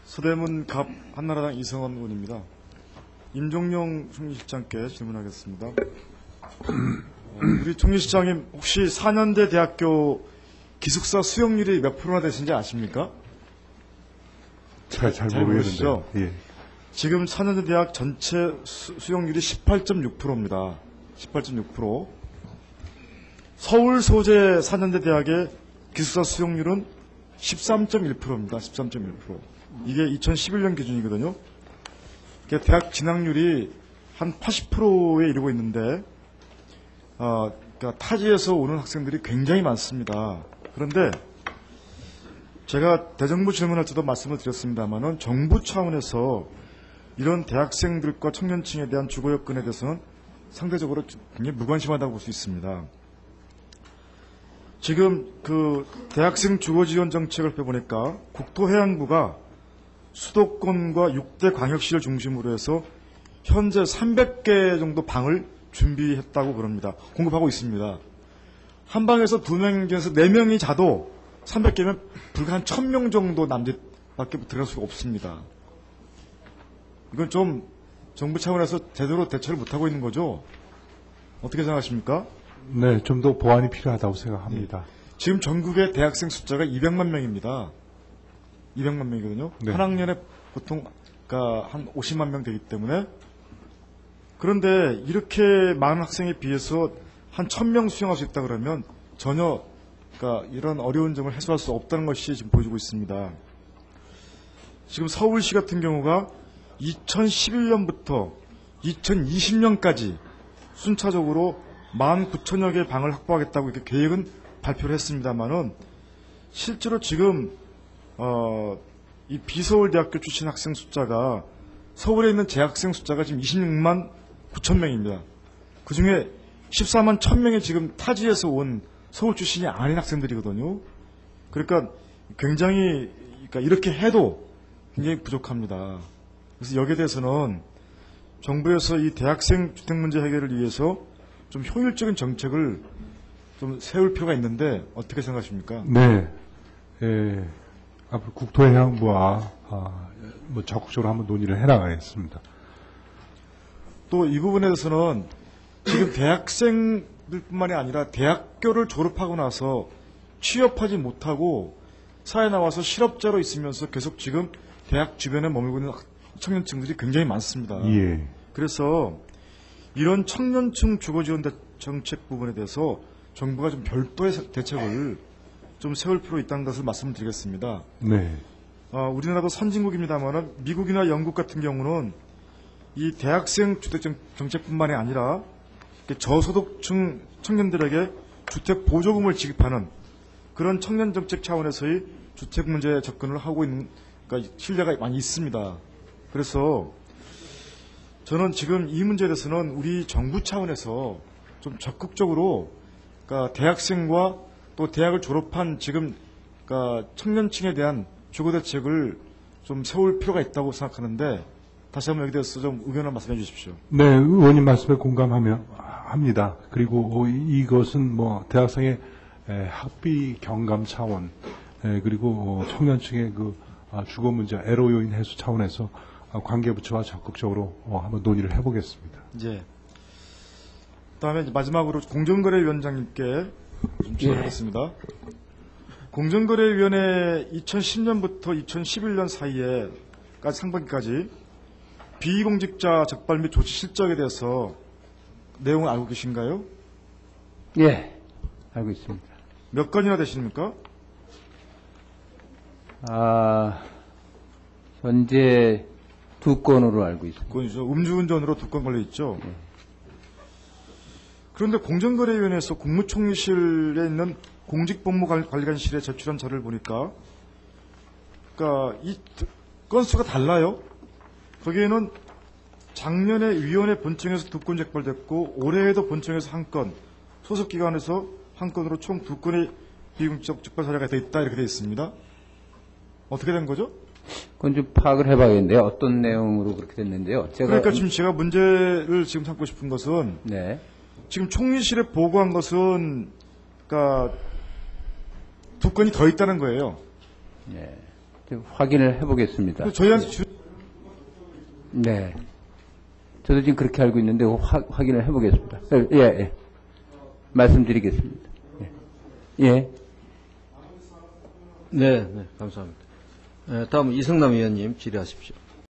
서대문 갑 한나라당 이성원 의원입니다. 임종용 총리실장께 질문하겠습니다. 우리 총리실장님 혹시 4년제 대학교 기숙사 수용률이 몇 프로나 되신지 아십니까? 잘 모르겠는데. 예. 지금 4년제 대학 전체 수용률이 18.6%입니다. 18.6%. 서울 소재 4년제 대학의 기숙사 수용률은 13.1%입니다. 13.1%. 이게 2011년 기준이거든요. 대학 진학률이 한 80%에 이르고 있는데, 그러니까 타지에서 오는 학생들이 굉장히 많습니다. 그런데 제가 대정부 질문할 때도 말씀을 드렸습니다만은 정부 차원에서 이런 대학생들과 청년층에 대한 주거 여건에 대해서는 상대적으로 굉장히 무관심하다고 볼 수 있습니다. 지금 그 대학생 주거 지원 정책을 펴보니까 국토해양부가 수도권과 6대 광역시를 중심으로 해서 현재 300개 정도 방을 준비했다고 그럽니다. 공급하고 있습니다. 한 방에서 2명에서 4명이 자도 300개면 불과 한 1000명 정도 남짓밖에 들어갈 수가 없습니다. 이건 좀 정부 차원에서 제대로 대처를 못하고 있는 거죠? 어떻게 생각하십니까? 네, 좀 더 보완이 필요하다고 생각합니다. 지금 전국의 대학생 숫자가 200만 명입니다. 200만 명이거든요. 네. 한 학년에 보통 한 50만 명 되기 때문에, 그런데 이렇게 많은 학생에 비해서 한 1000명 수용할 수 있다 그러면 전혀 이런 어려운 점을 해소할 수 없다는 것이 지금 보여지고 있습니다. 지금 서울시 같은 경우가 2011년부터 2020년까지 순차적으로 19,000여 개의 방을 확보하겠다고 이렇게 계획은 발표를 했습니다만은 실제로 지금 이 비서울 대학교 출신 학생 숫자가 서울에 있는 재학생 숫자가 지금 26만 9천 명입니다. 그 중에 14만 1,000명이 지금 타지에서 온 서울 출신이 아닌 학생들이거든요. 그러니까 굉장히 이렇게 해도 굉장히 부족합니다. 그래서 여기에 대해서는 정부에서 이 대학생 주택 문제 해결을 위해서 좀 효율적인 정책을 좀 세울 필요가 있는데 어떻게 생각하십니까? 네, 앞으로 국토해양부와 적극적으로 한번 논의를 해나가겠습니다. 또 이 부분에 대해서는 지금 대학생들뿐만이 아니라 대학교를 졸업하고 나서 취업하지 못하고 사회에 나와서 실업자로 있으면서 계속 지금 대학 주변에 머물고 있는 청년층들이 굉장히 많습니다. 예. 그래서 이런 청년층 주거지원 정책 부분에 대해서 정부가 좀 별도의 대책을 좀 세울 필요 있다는 것을 말씀드리겠습니다. 네. 우리나라도 선진국입니다만은 미국이나 영국 같은 경우는 이 대학생 주택 정책뿐만이 아니라 저소득층 청년들에게 주택 보조금을 지급하는 그런 청년 정책 차원에서의 주택 문제에 접근을 하고 있는 신뢰가 많이 있습니다. 그래서 저는 지금 이 문제에 대해서는 우리 정부 차원에서 좀 적극적으로 대학생과 또 대학을 졸업한 지금 청년층에 대한 주거 대책을 좀 세울 필요가 있다고 생각하는데 다시 한번 여기에 대해서 좀 의견을 말씀해 주십시오. 네, 의원님 말씀에 공감합니다. 그리고 이것은 대학생의 학비 경감 차원, 그리고 청년층의 주거 문제, 애로 요인 해소 차원에서 관계부처와 적극적으로 한번 논의를 해보겠습니다. 예. 그다음에 마지막으로 공정거래위원장님께 좀 질문하겠습니다. 공정거래위원회 2010년부터 2011년 사이에까지 상반기까지 비공직자 적발 및 조치 실적에 대해서 내용을 알고 계신가요? 예, 알고 있습니다. 몇 건이나 되십니까? 현재 2건으로 알고 있습니다. 건이죠. 음주운전으로 2건 걸려 있죠. 그런데 공정거래위원회에서 국무총리실에 있는 공직법무관리관실에 제출한 자료를 보니까, 이 건수가 달라요. 거기에는 작년에 위원회 본청에서 2건 적발됐고, 올해에도 본청에서 1건, 소속기관에서 1건으로 총 2건의 비공적 적발 사례가 돼 있다, 이렇게 돼 있습니다. 어떻게 된 거죠? 그건 좀 파악을 해봐야겠는데요. 어떤 내용으로 그렇게 됐는데요. 그러니까 지금 제가 문제를 지금 삼고 싶은 것은, 네. 지금 총리실에 보고한 것은, 2건이 더 있다는 거예요. 네. 좀 확인을 해보겠습니다. 저희한테 네. 저도 지금 그렇게 알고 있는데 확인을 해보겠습니다. 예, 예. 말씀드리겠습니다. 예. 예. 네, 네, 감사합니다. 다음 이성남 의원님 질의하십시오.